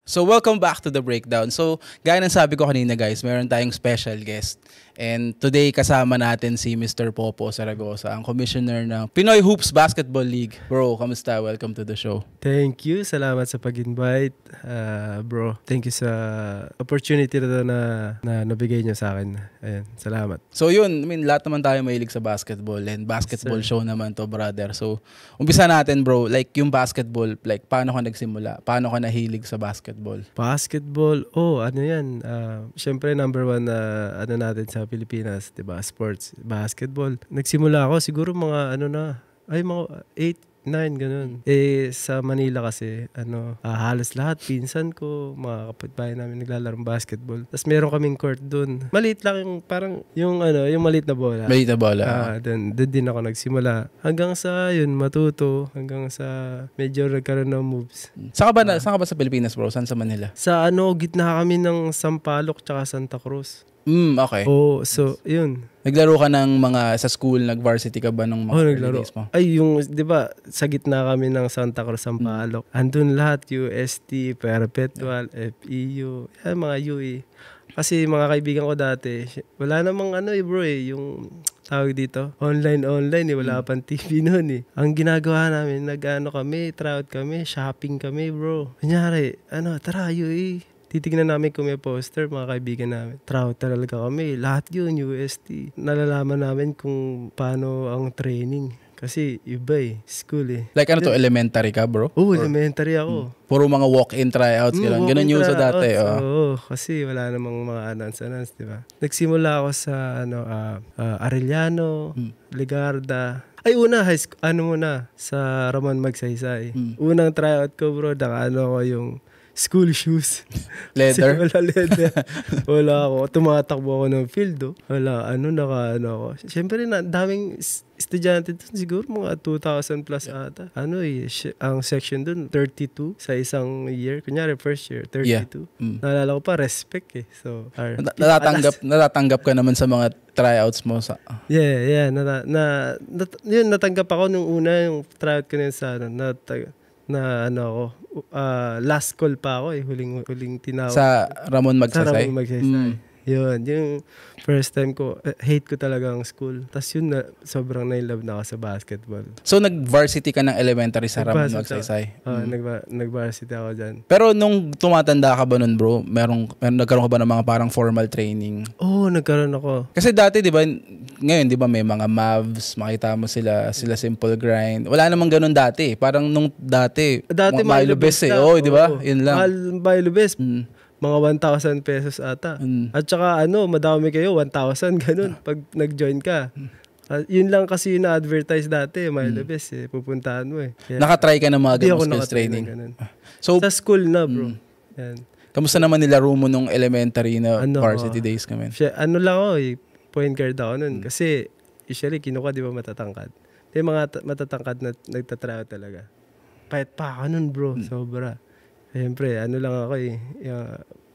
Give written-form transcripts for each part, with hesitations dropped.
So welcome back to The Breakdown. So gaya ng sabi ko kanina guys, meron tayong special guest. And today kasama natin si Mr. Popo Zaragoza, ang commissioner ng Pinoy Hoops Basketball League. Bro, kamusta? Welcome to the show. Thank you. Salamat sa pag-invite. Bro, thank you sa opportunity na nabigay niyo sa akin. Ayan, salamat. So yun, lahat naman tayo mahilig sa basketball and basketball show naman to, brother. So umpisa natin bro, like yung basketball, like paano ka nagsimula? Paano ka nahilig sa basketball? Basketball, ano yan? Siyempre number one na natin sa Pilipinas, 'di ba? Sports, basketball. Nagsimula ako siguro mga mga 8, 9 ganun. Sa Manila kasi halos lahat pinsan ko, mga kapitbahay namin naglalaro basketball. Tapos meron kaming court doon. Maliit lang yung parang yung maliit na bola. Maliit na bola. Doon din ako nagsimula. Hanggang sa yun matuto, hanggang sa medyo nagkaroon ng moves. Saan ka ba sa Pilipinas bro? Saan sa Manila? Sa gitna kami ng Sampaloc tsaka Santa Cruz. Okay. So, yun. Naglaro ka ng mga sa school, nag-varsity ka ba ng mga naglaro. days mo? Ay, 'di ba, sa gitna kami ng Santa Cruz, Sampaloc. Andun lahat, UST, Perpetual, FEU, mga UE. Kasi mga kaibigan ko dati, wala namang bro yung tawag dito, online, wala pang TV noon eh. Ang ginagawa namin, kami, tryout kami, shopping kami, bro. Kunyari, tara, UE. Titignan namin kung may poster, mga kaibigan namin. Tryout talaga kami. Lahat yun, UST. Nalalaman namin kung paano ang training. Kasi iba school eh. Like elementary ka bro? Elementary ako. Puro mga walk-in tryouts, ganun yung uso dati. Kasi wala namang mga announce, di ba? Nagsimula ako sa Arellano, Ligarda. Ay, high school, muna, sa Ramon Magsaysay. Unang tryout ko bro, ko yung school shoes. Leather? Wala leather. Wala ako. Tumatakbo ako ng field. Wala. Ako. Siyempre daming estudyante doon. Siguro mga 2,000 plus ata. Ang section doon, 32 sa isang year. Kunyari, first year, 32. Yeah. Naalala ko pa, respect So, natatanggap ka naman sa mga tryouts mo sa... Yeah. Yun, natanggap ako nung una, yung tryout ko na yun sa last call pa ako huling tinawag. Sa Ramon Magsaysay? Sa Ramon Magsaysay. Yun, yung first time ko, hate ko talaga ang school. Tapos yun sobrang na-love na ako sa basketball. So nag-varsity ka ng elementary sa Ramon Magsaysay? Nag-varsity ako dyan. Pero nung tumatanda ka ba nun bro, nagkaroon ka ba ng mga parang formal training? Nagkaroon ako. Kasi dati ngayon may mga Mavs, makita mo sila Simple Grind. Wala namang ganun dati. Parang nung dati Milo Best di ba? Yun lang. Milo Best. Mga 1,000 pesos ata. At saka madami kayo, 1,000 ganun pag nag-join ka. Yun lang kasi yung na-advertise dati, Milo Best pupuntahan mo Yeah. Nakatry ka ng mga ganun skills training? So, sa school na bro. Yan. Kamusta naman nilaro mo nung elementary na varsity days kami? Lang ako point guard ako nun. Kasi usually kinuha di ba matatangkad. Yung mga matatangkad na nagtatryout talaga. Pahit pa ako nun bro, sobra. Siyempre, lang ako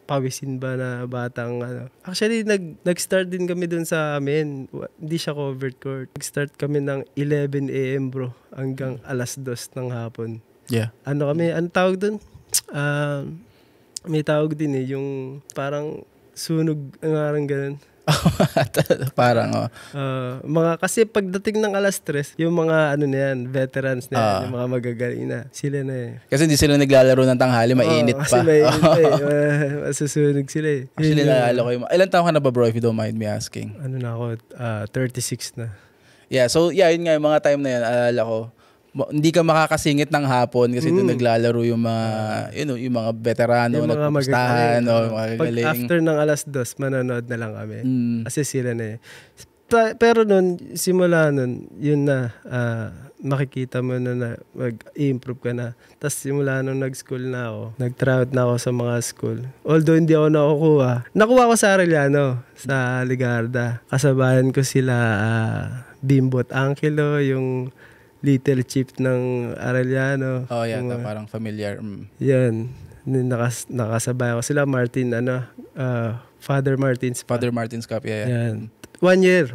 pawisin ba na batang Actually, nag-start din kami dun sa amin. Hindi siya covered court. Nag-start kami ng 11 a.m. bro, hanggang 2:00 ng hapon. Yeah. Tawag dun? May tawag din yung parang sunog, ang ganun. Parang kasi pagdating ng 3:00, yung mga veterans na yan, yung mga magagaling na, sila na Kasi hindi sila naglalaro ng tanghali, mainit pa. Kasi mainit masusunog sila Actually, naalala ko ilan taon ka na ba bro, if you don't mind me asking? Na ako, 36 na. Yeah, so yun nga, yung mga time na yan, alala ko, hindi ka makakasingit ng hapon kasi doon naglalaro yung mga yung mga veterano na pustahan o mga gagaling. Pag after ng 2:00, manonood na lang kami. Kasi sila na Pero nun, simula nun, yun na, makikita mo na mag-improve ka na. Tapos simula nung nag-school na ako, nag-tryout na ako sa mga school. Although hindi ako nakuha ko sa Arellano, sa Ligarda. Kasabayan ko sila Bimbot Angelo, yung Little Chief ng Arellano. Parang familiar. Yan. Nakasabay ko sila. Martin, Father Martin's Cup, yeah. Yan. 1 year.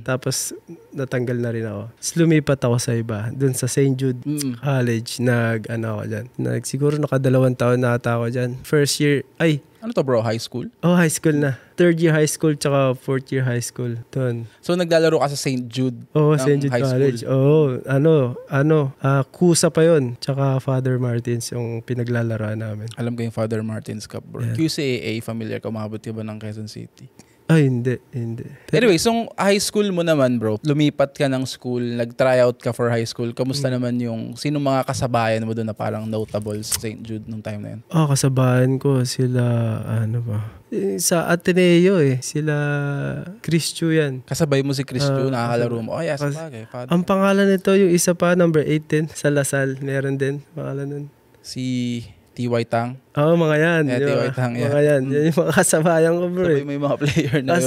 Tapos natanggal na rin ako. Tapos lumipat ako sa iba. Doon sa St. Jude College. Ako dyan. Siguro nakadalawang taon na ata ako dyan. First year, Ano to bro? High school? high school na. Third year high school tsaka fourth year high school. Doon. So naglalaro ka sa St. Jude? St. Jude College. Kusa pa yun. Tsaka Father Martins yung pinaglalaroan namin. Alam ko yung Father Martins Cup bro. Yeah. QCAA, familiar ka? Umabot ka ba ng Quezon City? Hindi. Anyway, so high school mo naman bro, lumipat ka ng school, nag-tryout ka for high school. Kamusta naman sino mga kasabayan mo doon na parang notable sa St. Jude nung time na yun? Kasabayan ko sila, sa Ateneo sila Chris Chu yan. Kasabay mo si Chris Chu, nakakalaro mo. Sabagay. Ang pangalan nito, yung isa pa, number 18, sa Lasal, meron din, pangalan nun. Si T.Y. Tang? Mga yan. T.Y. Tang, Mga yan. Yan yung mga kasabayan ko bro. Sabay mo yung mga player na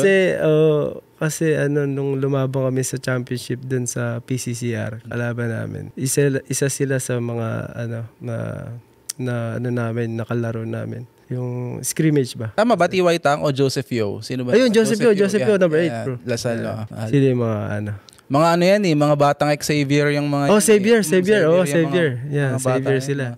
Kasi nung lumabang kami sa championship dun sa PCCR, kalaban namin. Isa sila sa mga namin, nakalaro namin. Yung scrimmage ba? Tama ba, T.Y. Tang o Joseph Yo? Sino ba? Ayun, Joseph Yo, number 8 bro. Lasal, Sila yung mga mga yan mga batang Xavier yung mga... Xavier. Yeah, Xavier sila.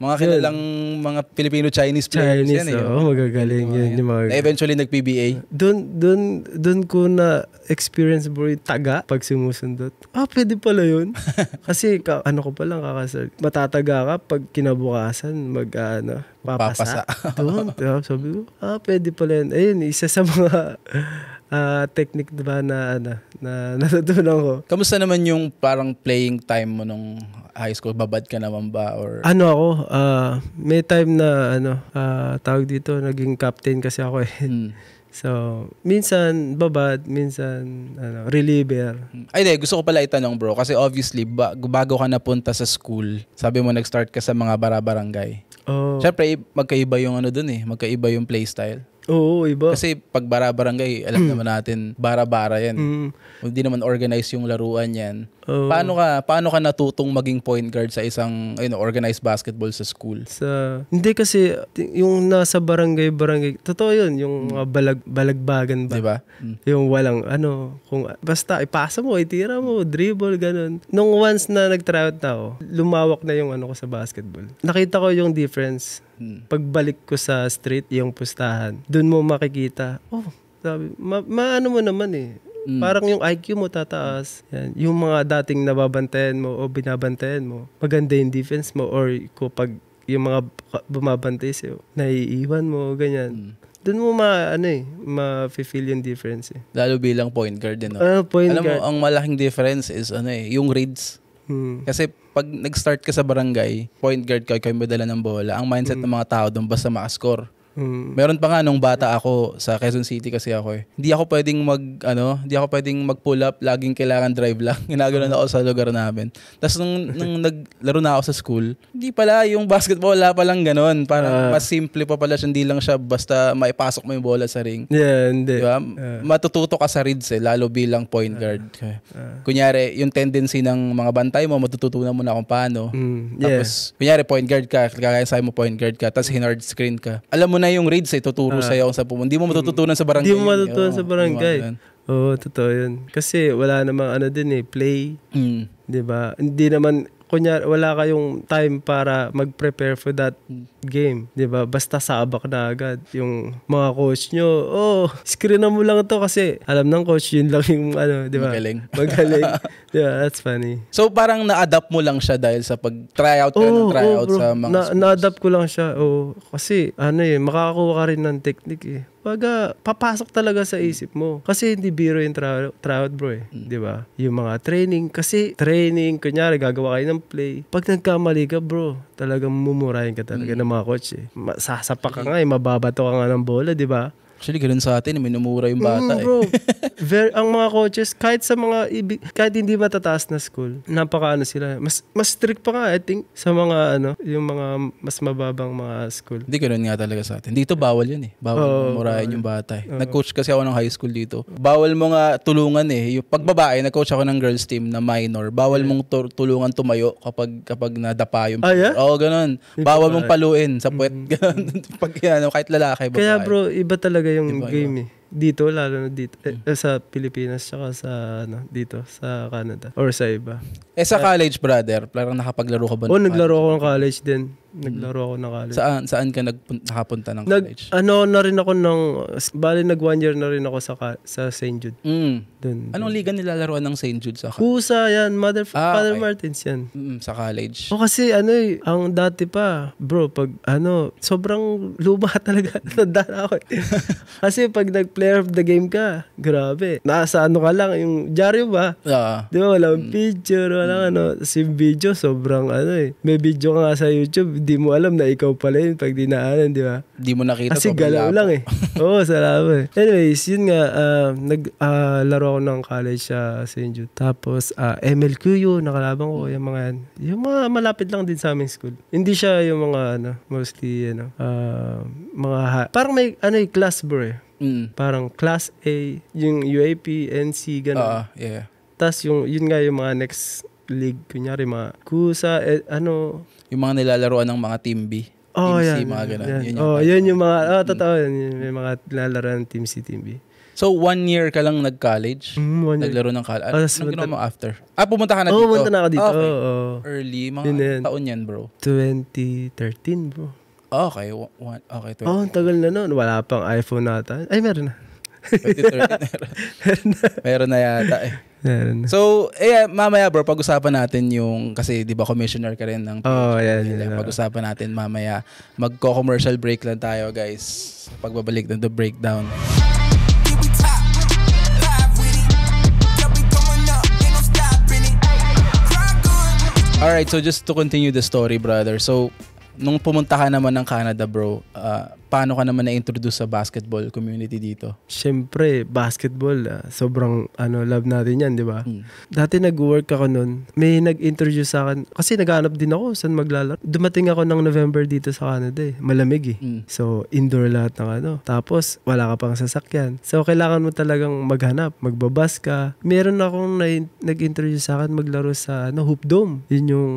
Mga kilalang mga Filipino-Chinese players yan magagaling yun. Eventually nag-PBA. Doon ko na experience bro yung taga pag sumusundot. Pwede pala yun. Kasi ko pa lang kakasal. Matataga ka pag kinabukasan papasa. Doon. Sabi ko, pwede pala yun. Ayun, isa sa mga technique diba na natutunan ko. Kamusta naman yung parang playing time mo nung high school? Babad ka naman ba? Or May time na tawag dito, naging captain kasi ako . So, minsan babad, minsan reliever. Gusto ko pala itanong bro, kasi obviously bago ka napunta sa school, sabi mo nag-start ka sa mga bara-barangay. Siyempre, magkaiba yung magkaiba yung play style. Oo, iba. Kasi pag bara-barangay, alam naman natin, bara-bara yan. Hindi naman organized yung laruan yan. Paano ka natutong maging point guard sa isang organized basketball sa school? Hindi kasi, yung nasa barangay, totoo yun, yung mga balagbagan ba? Diba? Yung walang, kung basta ipasa mo, itira mo, dribble, ganun. Nung once na nag-tryout na ako, lumawak na yung ko sa basketball. Nakita ko yung difference. Pagbalik ko sa street, yung pustahan, dun mo makikita, sabi, maano mo naman parang yung IQ mo tataas. Yan. Yung mga dating nababantayan mo o binabantayan mo, maganda yung defense mo or kapag yung mga bumabantay sa'yo, naiiwan mo, ganyan. Doon mo ma-feel yung difference Lalo bilang point guard din. Point guard. Alam mo, ang malaking difference is yung reads. Kasi pag nag-start ka sa barangay, point guard ka, ikaw yung madala ng bola. Ang mindset ng mga tao doon basta makascore. Meron pa nga nung bata ako sa Quezon City kasi ako Hindi ako pwedeng mag-pull up, laging kailangan drive lang. Ginagano ako sa lugar namin. Tapos nung naglaro na ako sa school, hindi pala yung basketball wala pa lang ganoon. Parang mas simple pa pala siya, hindi lang siya basta maipasok mo yung bola sa ring. Yeah, hindi. Diba? Matututo ka sa reads lalo bilang point guard. Kunyari, yung tendency ng mga bantay mo, matututunan mo na kung paano. Tapos, kunyari point guard ka, kagaya sa'yo mo point guard ka, tapos hinard screen ka. Alam mo na yung reads tuturo sa'yo kung sa pumunta. Hindi mo matututunan sa barangay. Hindi mo matutunan sa barangay. Totoo yun. Kasi wala namang play. Diba? Hindi naman, kunyari, wala kayong time para mag-prepare for that game. Diba? Basta sabak na agad. Yung mga coach nyo, screen na mo lang to kasi alam ng coach yun lang yung diba? Magaling. Yeah, that's funny. So parang na-adapt mo lang siya dahil sa pag-tryout sa mga na-adapt ko lang siya. Kasi makakakuha ka rin ng technique papasok talaga sa isip mo. Kasi hindi biro yung tryout bro di ba? Yung mga training, kunyari gagawa kayo ng play. Pag nagkamali ka bro, talagang mumurahin ka talaga ng mga coach Sasapak ka nga mababato ka nga ng bola, di ba? Actually, ganun sa atin, minumura yung bata bro. Ang mga coaches, kahit hindi matataas na school, sila. Mas strict pa nga, I think, sa mga yung mga mas mababang mga school. Hindi ganun nga talaga sa atin. Dito bawal yun Bawal murahin yung bata Nag-coach kasi ako ng high school dito. Bawal mo nga tulungan Yung pag babae, nag-coach ako ng girls team na minor. Bawal mong tulungan tumayo kapag nadapa yung Oo, ganun. Bawal mong paluin sa puwet. Pag kahit lalaki, babae. Kaya bro, iba talaga yung iba, game Dito, lalo na dito. Sa Pilipinas, tsaka sa, dito, sa Canada. Or sa iba. Sa college, brother, parang nakapaglaro ka ba? Naglaro ako ng college din. Naglaro ako ng college. Saan ka nakapunta ng college? Na rin ako bali nag 1 year na rin ako sa St. Jude. Dun. Anong liga nilalaroan ng St. Jude sa college? Kusa yan, Father okay. Martins yan. Sa college. Kasi ang dati pa, bro, pag sobrang luma talaga. Tandaan ako. Kasi pag nag-player of the game ka, grabe. Nasa ka lang, yung dyaryo ba? Di ba, walang picture, walang yung video, sobrang may video ka nga sa YouTube, di mo alam na ikaw pala yun pag dinaanan, di ba? Di mo nakita. Kasi galaw lang Oo, salamat. Anyways, yun nga, naglaro ako ng college sa St. Jude. Tapos, MLQU, nakalaban ko, yung mga malapit lang din sa aming school. Hindi siya yung mga, mostly, parang may, class bro Parang class A, yung UAP, NC, gano'n. Yeah. Tapos yun nga yung mga next league, kunyari mga Kusa, yung mga nilalaroan ng mga Team B. Team C, mga gano'n. Yun yung mga, totoo yun. Yung mga nilalaroan ng Team C, Team B. So, 1 year ka lang nag-college? Naglaro ng college? Anong ginawa mo after? Pumunta ka na dito? Pumunta na ako dito. Okay. Early, mga taon yan, bro? 2013, bro. Okay, okay. Tagal na nun. Wala pang iPhone nata. Ay, meron na. 2013 meron na yata Meron na. So, mamaya bro, pag-usapan natin yung, kasi di ba commissioner ka rin ng yan. Pag-usapan natin mamaya. Magko-commercial break lang tayo, guys. Pagbabalik ng The Breakdown. Alright, so just to continue the story, brother. So, nung pumunta ka naman ng Canada, bro, paano ka naman na-introduce sa basketball community dito? Siyempre, basketball, sobrang love natin yan, di ba? Dati nag-work ako nun, may nag-introduce sa akin, kasi naghanap din ako saan maglalaro. Dumating ako ng November dito sa Canada malamig So, indoor lahat ng Tapos, wala ka pang sasakyan. So, kailangan mo talagang maghanap, magbabas ka. Meron akong nag-introduce sa akin maglaro sa Hoop Dome. Yun yung,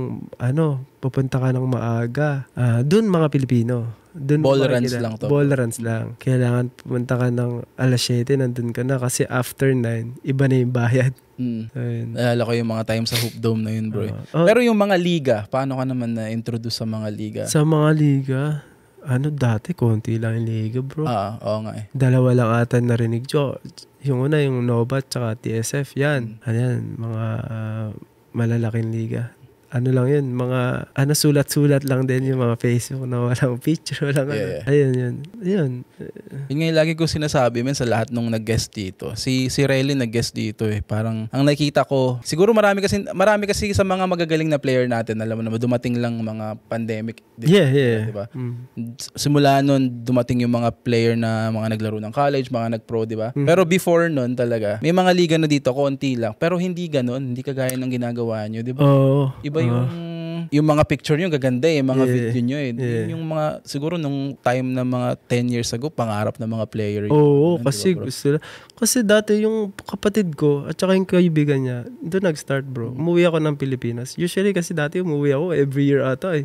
pupunta ka ng maaga. Doon mga Pilipino. Ball runs lang to. Ball runs lang. Kailangan pumunta ka ng alas 7, nandun ka na. Kasi after 9, iba na yung bayad. Naalala ko yung mga time sa Hoop Dome na yun, bro. Pero yung mga liga, paano ka naman na-introduce sa mga liga? Sa mga liga, dati, konti lang yung liga, bro. Oo nga 2 lang ata narinig ko. Yung una, yung Nobat, tsaka TSF, yan. Mga malalaking liga. Lang yun, mga sulat-sulat lang din yung mga Facebook na walang picture, walang Ayun. Yun nga yung lagi ko sinasabi sa lahat nung nag-guest dito. Si Relly nag-guest dito Parang ang nakita ko, siguro marami kasi sa mga magagaling na player natin, alam mo naman, dumating lang mga pandemic. Diba? Simula nun, dumating yung mga player na mga naglaro ng college, mga nag-pro, diba? Pero before nun talaga, may mga liga na dito, konti lang. Pero hindi ganun, hindi kagaya ng ginagawa nyo, diba? Iba yung mga picture nyo gaganda mga video nyo Yung mga siguro nung time na mga 10 years ago pangarap ng mga player kasi diba, gusto kasi dati yung kapatid ko at saka yung kaibigan niya doon nag-start, bro. Umuwi ako ng Pilipinas. Usually kasi dati umuwi ako every year ata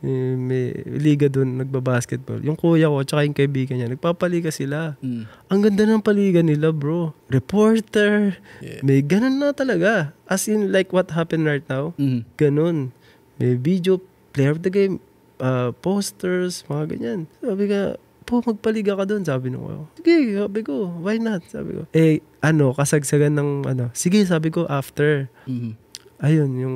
may liga doon nagbabasketball. Yung kuya ko at saka yung kaibigan niya nagpapaliga sila. Ang ganda ng paliga nila, bro. Reporter, may ganun na talaga. As in like what happened right now. Ganun. May video, player of the game, posters, mga ganyan. Sabi ka, magpaliga ka doon, sabi nung sige, sabi ko, why not? Sabi ko, kasagsagan ng sige, sabi ko, after. Ayun, yung...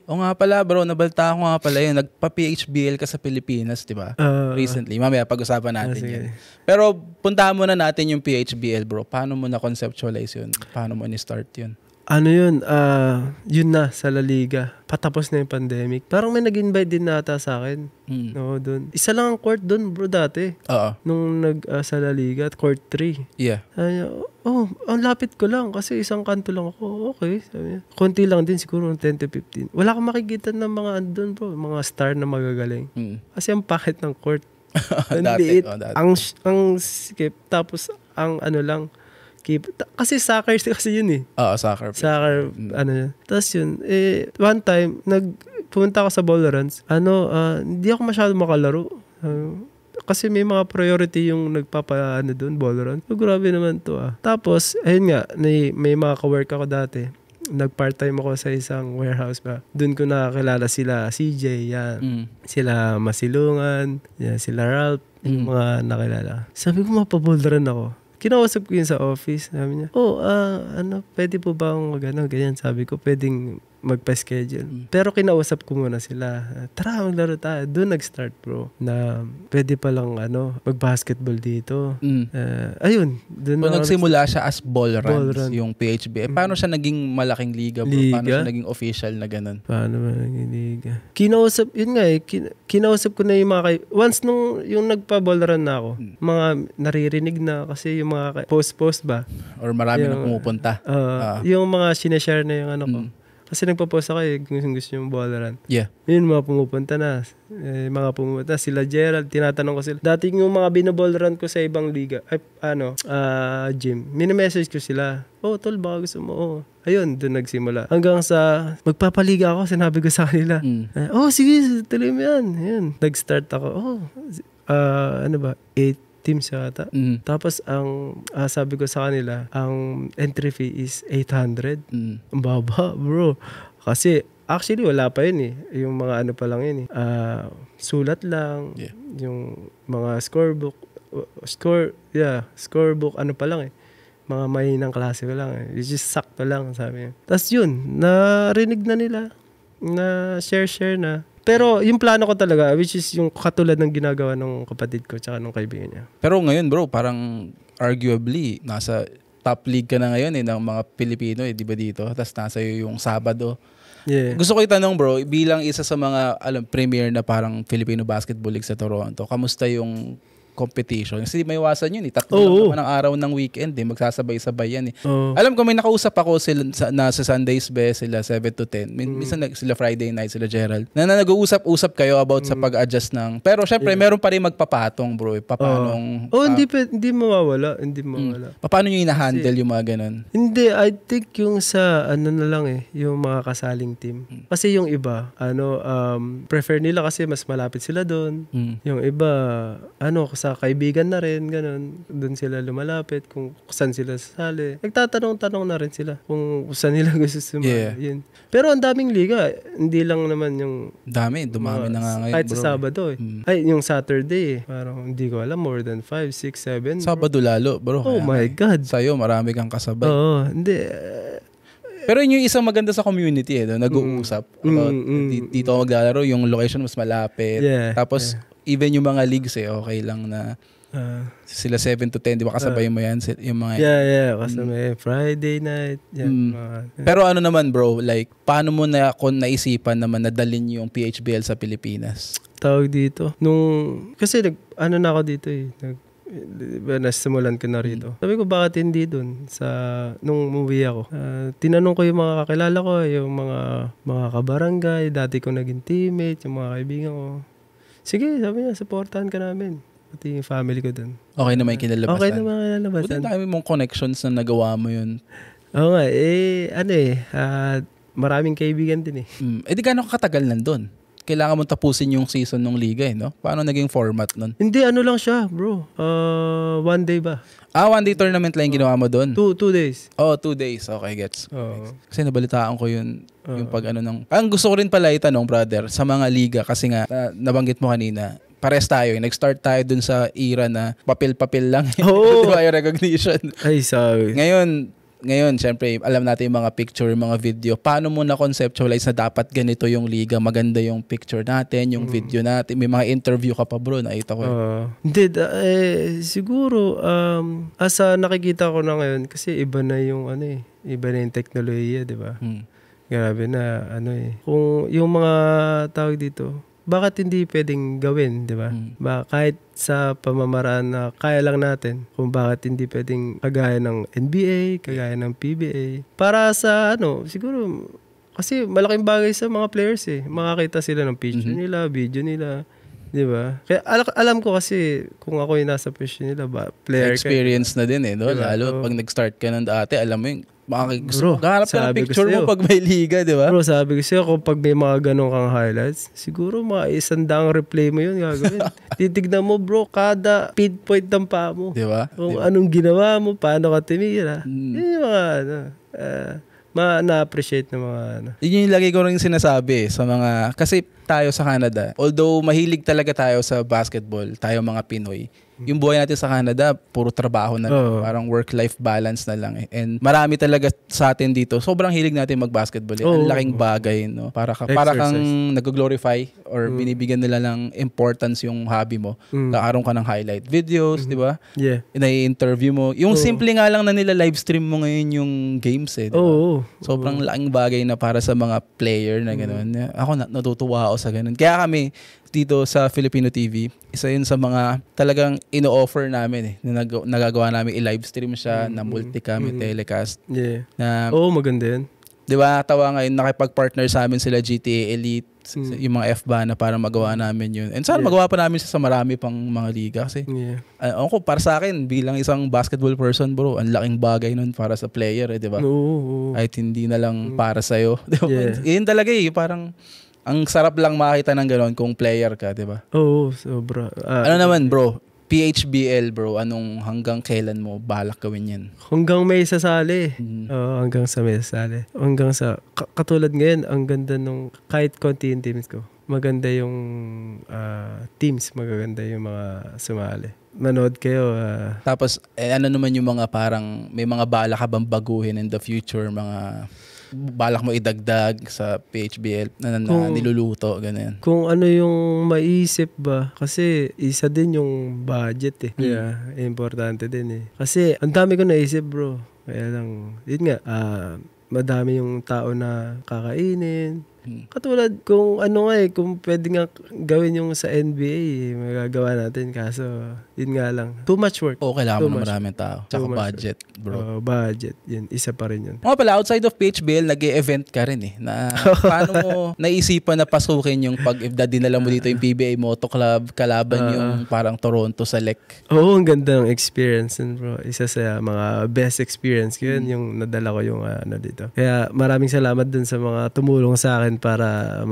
o nga pala, bro, nabalta ko nga pala yun. Nagpa-PHBL ka sa Pilipinas, di ba? Recently. Mamaya, pag-usapan natin yan. Pero, puntahan muna natin yung PHBL, bro. Paano mo na-conceptualize yun? Paano mo ni-start yun? Yun na sa La Liga. Patapos na yung pandemic. Parang may nag-invite din nata sa akin. Doon. Isa lang ang court doon, bro, dati. Nung sa La Liga, court 3. Yeah. Ang lapit ko lang kasi isang kanto lang ako. Okay, sabi niya. Konti lang din siguro ng 10 to 15. Wala kang makikita ng mga andun, bro. Mga star na magagaling. Kasi ang pakit ng court. Ang liit. Ang skip. Tapos, ang lang, kasi soccer kasi yun soccer. Soccer, Tapos yun, one time, pumunta ako sa ball runs. Hindi ako masyado makalaro. kasi may mga priority yung nagpapaano doon, Valorant. So, grabe naman to Tapos, ayun nga, may mga ka-work ako dati. Nag-part-time ako sa isang warehouse ba. Doon ko nakakilala sila CJ, yan. Sila Masilungan, yan, sila Ralph, yung mga nakilala. Sabi ko, mapaboulderan ako. Kinausap ko yun sa office. Sabi niya, pwede po ba akong ganyan? Sabi ko, pwedeng magpa-schedule. Pero kinausap ko muna sila. Tara, maglaro tayo. Doon nag-start, bro. Na pwede palang mag-basketball dito. Ayun. So, nagsimula siya as ball-runs, yung PHB. Paano siya naging malaking liga, bro? Paano siya naging official na ganun? Paano ba naging liga? Kinausap, yun nga kinausap ko na yung mga once yung nagpa-ball run na ako, mga naririnig na kasi yung mga post-post ba? Or marami na pumupunta. Yung mga sinashare na yung ko. Kasi nagpa-post ako kung gusto yung Valorant. Yeah. Yun, mga pumupunta na. Sila Gerald, tinatanong ko sila. Dati yung mga binaballrun ko sa ibang liga, gym, mini-message ko sila. Tol, baka gusto mo. Ayun, doon nagsimula. Hanggang sa magpapaliga ako, sinabi ko sa kanila. Sige, tuloy mo yan. Ayun, nag-start ako. 8 teams yata. Tapos ang sabi ko sa kanila, ang entry fee is 800. Ang baba, bro. Kasi actually wala pa yun Yung mga pa lang yun sulat lang. Yeah. Yung mga scorebook pa lang Mga mahinang klase pa lang It's just sakto lang, sabi niya. Tapos yun, narinig na nila. Na share na. Pero yung plano ko talaga, which is yung katulad ng ginagawa ng kapatid ko tsaka ng kaibigan niya. Pero ngayon, bro, parang arguably, nasa top league ka na ngayon ng mga Pilipino, di ba dito? Tapos nasa yung Sabado. Yeah. Gusto ko itanong, bro, bilang isa sa mga premier na parang Filipino Basketball League sa Toronto, kamusta yung competition? Kasi may iwasan yun Tatlo lang naman ang araw ng weekend magsasabay-sabay yan Alam ko may nakausap ako sila sa Sundays best, sila 7 to 10. Minsan sila Friday night, sila Gerald. Na nag-uusap-usap kayo about sa pag-adjust ng. Pero syempre meron pa rin magpapatong, bro. Paano hindi mawawala. Paano niyo ina-handle yung mga ganun? Hindi, I think yung sa na lang yung mga kasaling team. Kasi yung iba, prefer nila kasi mas malapit sila doon. Yung iba, sa kaibigan na rin, ganun. Doon sila lumalapit, kung saan sila sasali. Nagtatanong-tanong na rin sila kung saan nila gusto sumali. Yeah. Yun. Pero ang daming liga, hindi lang naman yung... Dumami na nga ngayon, kahit bro. sa Sabado Ay, yung Saturday parang hindi ko alam, more than 5, 6, 7. Sabado lalo, bro. Oh my God. Sa'yo, marami kang kasabay. Oo, hindi. Pero yun yung isang maganda sa community nag-uusap about dito ako maglalaro, yung location mas malapit. Yeah, Tapos, even yung mga leagues okay lang na sila 7 to 10, di ba kasabay mo yan? Yung mga, kasabay. Friday night. Yan, Pero ano naman, bro, like, paano mo kung naisipan naman na dalhin yung PHBL sa Pilipinas? Tawag dito. Kasi na ako dito nasimulan ko na rito. Sabi ko, bakit hindi dun? Nung umuwi ako. Tinanong ko yung mga kakilala ko, yung mga kabarangay, dati ko naging teammate, yung mga kaibigan ko. Sige, sabi niya, supportahan ka namin. Pati yung family ko dun. Okay naman yung kinalabasan. Okay naman yung kinalabasan. Buti dami mong connections na nagawa mo yun. Oo nga, maraming kaibigan din Di gano'ng katagal nandun? Kailangan mo tapusin yung season ng liga no? Paano naging format nun? Hindi, lang siya, bro. 1 day ba? 1 day tournament lang yung ginawa mo dun? 2 days. 2 days. Okay, gets. Kasi nabalitaan ko yun. Yung ang gusto ko rin pala itanong, brother, sa mga liga, kasi nga, nabanggit mo kanina, pares tayo. Nag-start tayo dun sa era na papel-papel lang. Di ba yung recognition? Ay, sorry. Ngayon, syempre, alam natin yung mga picture, yung mga video. Paano mo na-conceptualize na dapat ganito yung liga? Maganda yung picture natin, yung video natin. May mga interview ka pa, bro. Nakita ko. Hindi, siguro, asa nakikita ko na ngayon, kasi iba na yung, iba na yung teknolohiya, di ba? Grabe na, Kung yung mga tawag dito, bakit hindi pwedeng gawin, di ba? Kahit sa pamamaraan na kaya lang natin, kung bakit hindi pwedeng kagaya ng NBA, kagaya ng PBA. Para sa siguro, kasi malaking bagay sa mga players Makakita sila ng picture nila, video nila, di ba? Kaya alam ko kasi kung ako yung nasa position nila, player experience na din no? Diba? Lalo pag nag-start ka ng dati, alam mo yung Gusto mo, gahanap ka ng sabi ko picture mo sa'yo. pag may liga, di ba? Bro, sabi ko sa'yo, kung pag may mga ganun kang highlights, siguro mga 100 replay mo yun gagawin. Titignan mo, bro, kada pinpoint ng paa mo. Di ba? Kung anong ginawa mo, paano ka tumira. Yun yung mga, na-appreciate ng mga, Yun yung lagi ko rin sinasabi sa mga, kasi tayo sa Canada, although mahilig talaga tayo sa basketball, tayo mga Pinoy, yung buhay natin sa Canada, puro trabaho na lang. Parang work-life balance na lang. And marami talaga sa atin dito, sobrang hilig natin mag-basketball. Ang laking bagay, no? Para kang nag-glorify or binibigyan nila ng importance yung hobby mo. Kakaroon ka ng highlight videos, di ba? Yeah. Ina-interview mo. Yung simple nga lang na nila live stream mo ngayon yung games, eh. Diba? Sobrang laking bagay na para sa mga player na gano'n. Ako natutuwa ako sa gano'n. Kaya kami, dito sa Filipino TV, isa yun sa mga talagang ino-offer namin, na nagagawa namin i-live stream siya na multicam, telecast. Yeah. Na, maganda yun. di ba, tawa ngayon, nakipag-partner sa amin sila GTA Elite, yung mga FBA na para magawa namin yun. And sana magawa pa namin siya sa marami pang mga liga kasi ako, para sa akin, bilang isang basketball person, bro, ang laking bagay nun para sa player, di ba? Kahit hindi na lang para sa'yo. Diba? Yun talaga parang ang sarap lang makita ng gano'n kung player ka, di ba? Sobra. Ano naman, bro? PHBL, bro, hanggang kailan mo balak gawin yan? Hanggang may sasali. Hanggang sa may sasali. Hanggang sa, katulad ngayon, ang ganda nung, kahit konti yung teams ko, maganda yung teams, magaganda yung mga sumali. Manood kayo. Tapos, ano naman yung mga parang, may mga balak ka bang baguhin in the future, mga balak mo idagdag sa PHBL na niluluto, ganyan? Kung ano yung maiisip ba? Kasi isa din yung budget eh. Importante din eh. Kasi ang dami ko naisip, bro. Kaya lang, yun nga, madami yung tao na kakainin. Katulad kung kung pwede nga gawin yung sa NBA, magagawa natin. Kaso, yun nga lang. Too much work. Kailangan mo na maraming tao. Tsaka budget, bro. Budget. Yun, isa pa rin yun. Mga pala, outside of PHBL, nag-e-event ka rin eh. Na, paano mo naisipan na pasukin yung if dinala mo dito yung PBA Moto Club, kalaban yung parang Toronto Select? Ang ganda ng experience yun, bro. Isa sa mga best experience ko yun, yung nadala ko yung dito. Kaya maraming salamat dun sa mga tumulong sa akin para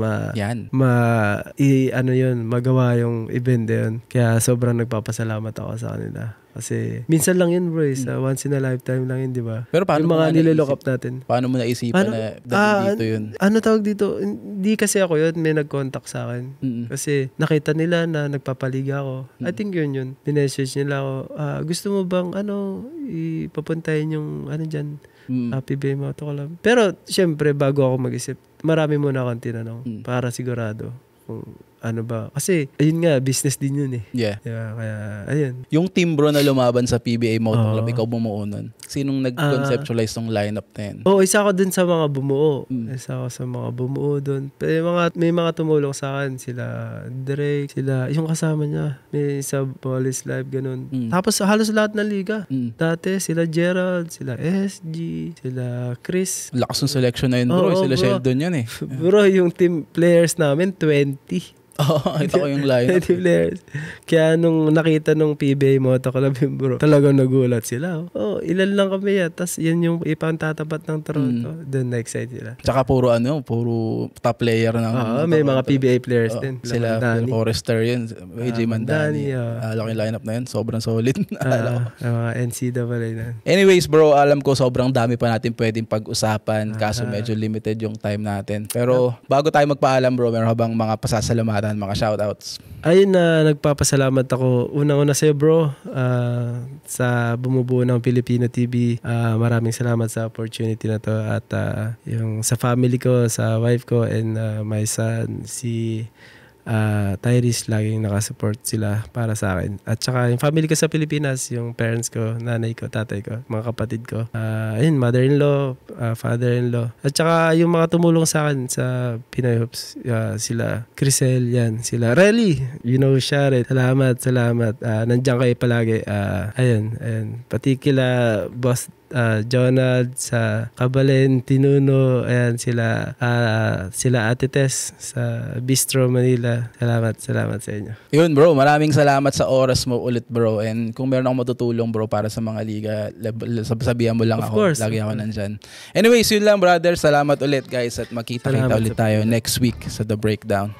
magawa yung event yun. Kaya sobrang nagpapasalamat ako sa kanila. Kasi minsan lang yun, bro. Sa once in a lifetime lang yun, di ba? Pero paano yung mga nililook up natin. Paano mo naisipan na dito yun? Ano tawag dito? Hindi kasi ako yun. May nag-contact sa akin. Kasi nakita nila na nagpapaliga ako. I think yun. Pinessage nila ako. Gusto mo bang ipapuntahin yung dyan? PBA Moto Club. Pero syempre, bago ako mag-isip, marami muna akong tinanong para sigurado kung ano ba. Kasi, ayun nga, business din yun eh. Yeah. Kaya, ayun. Yung team, bro, na lumaban sa PBA Moto Club, ikaw bumuo nun. Sinong nag-conceptualize ng lineup na yun? Isa ako dun sa mga bumuo. Isa ako sa mga bumuo dun. May mga tumulong sa akin. Sila Drake, yung kasama niya. May sa Police Live, ganun. Tapos, halos lahat ng liga. Dati, sila Gerald, sila SG, sila Chris. Lakas ng selection na yun, bro. Sila Sheldon yun eh. Bro, yung team players namin, 20. Ito ko yung lineup. Kaya nung nakita nung PBA Moto Club, bro, talagang nagulat sila. Ilan lang kami Tapos yan yung ipang-tatapat ng Toronto. Then na-excite sila. Tsaka puro top player ng may mga PBA players din. Sila Phil Forrester yun. AJ Mandani. Laki lineup na yun. Sobrang solid. Mga NCAA na. Anyways, bro, alam ko sobrang dami pa natin pwedeng pag-usapan. Kaso medyo limited yung time natin. Pero bago tayo magpaalam, bro, meron ka bang mga pasasalamatan, mga shoutouts? Ayun na, nagpapasalamat ako. Unang-una sa'yo, bro, sa bumubuo ng Filipino TV. Maraming salamat sa opportunity na to. At yung sa family ko, sa wife ko, and my son, si Tyrese, laging nakasupport sila para sa akin. At saka yung family ko sa Pilipinas, yung parents ko, nanay ko, tatay ko, mga kapatid ko. Ayun, mother-in-law, father-in-law. At saka yung mga tumulong sa akin sa Pinoy Hoops, sila Crisel, yan, sila Relly, Sharet. Salamat. Nandiyan kayo palagi. Ayun. Pati kila Boss Jonald, sa Kabalen, Tinuno, ayan sila Ate Tess sa Bistro Manila. Salamat sa inyo. Yun bro, maraming salamat sa oras mo ulit bro. And kung meron akong matutulong bro para sa mga liga, sabihan mo lang Of ako. course. Lagi ako nandyan. Anyways, yun lang brother. Salamat ulit guys at makita-kita ulit tayo next week sa The Breakdown.